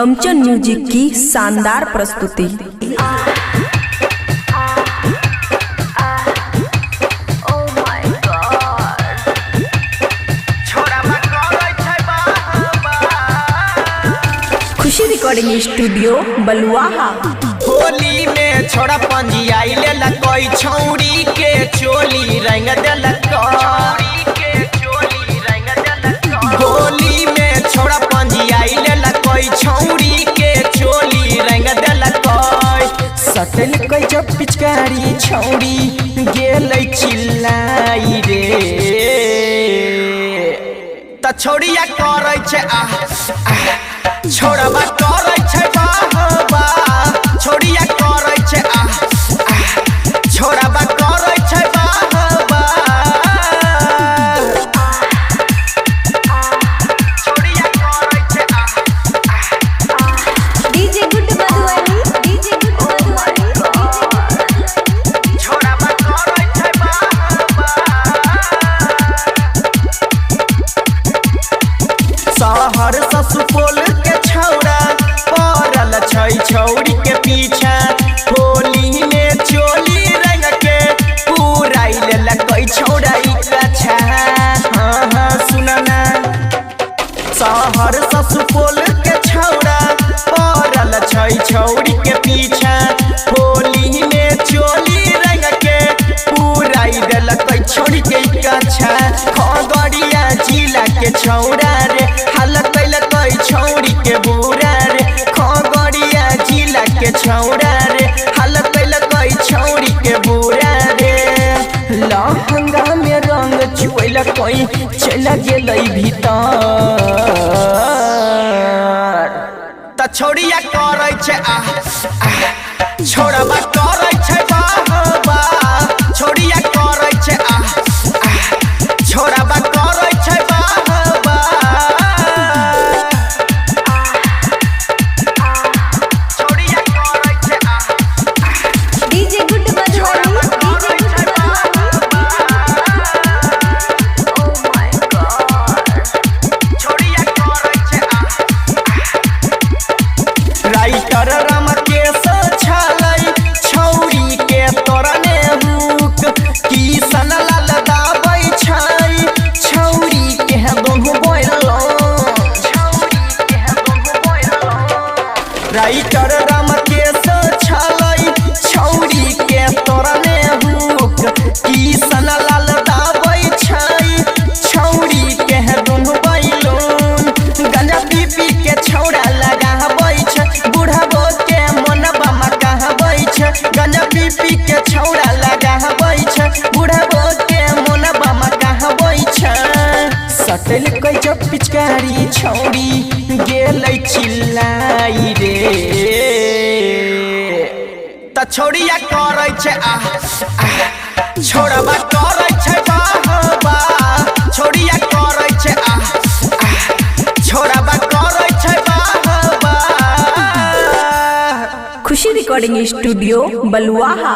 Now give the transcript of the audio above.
अमचन music की शानदार प्रस्तुति। खुशी रिकॉर्डिंग स्टूडियो बलुआहा। होली में छोड़ा पंजियाई ले कोई छौड़ी के चोली रंग देलक। होली में छोड़ा पंजियाई ले कोई छौड़ी के चोली रंग देलक। सटल कोई जब पिचकारी छौड़ी गेल चिल्लाई रे त छौड़िया करे छे छोड़बा करे छे बाबा छोड़िया करे छे छोड़बा करे छे बाबा छोड़िया करे छे डीजे गुड मधुवानी डीजे गुड मधुवानी छोड़बा करे छे बाबा शहर से सुपौल के छौड़ा पड़ल छै छौड़ी के पीछा। होली में चोली रंग के पूरा लेलकै छौड़ा कछा। हाँ सुनना शहर से सुपौल के छौड़ा पड़ल छै छौड़ी के पीछा। होली में चोली रंग के पूरा देलकै छौड़ी के कछा। खगड़िया जिला के छौड़ा रे हाल कैलकै छौड़ी के बुरा रे। खगड़िया जिला के छौड़ा रे हाल कैलकै छौड़ी के बुरा रे। लहंगा में रंग चुएलकै चल गेलै भीतर त छौड़िया करे छे छोड़बा करे छे बाबा छौड़िया करे छे छोड़बा करे छे बाबा छोड़िया करे छे डीजे गुड मधुवानी डीजे गुड मधुवानी ओ माय गॉड छोड़िया करे छे राइटर रामकेश छलै छौड़ी के तोरने हुक किशन लाल दाबै छै छौड़ी के दोनों बोलो राइटर रामकेश छलै छौड़ी के तोरने हुक किशन लाल दाबै छै छौड़ी के दोनों बैलून। गंजा पी के छौड़ा लगाबै छै बुढ़ाबो के मनबा में कहबै छै। गंजा पी के छौड़ा लगाबै छै बुढ़ाबो के मनबा में कहबै छै। सटल कोई जब पिचकारी छौड़ी गेल चिल्लाई रे त छौड़िया करे छे छोड़बा करे छे बाबा छौड़िया करे छे छोड़बा करे छे बाबा। खुशी रिकॉर्डिंग स्टूडियो बलुआहा।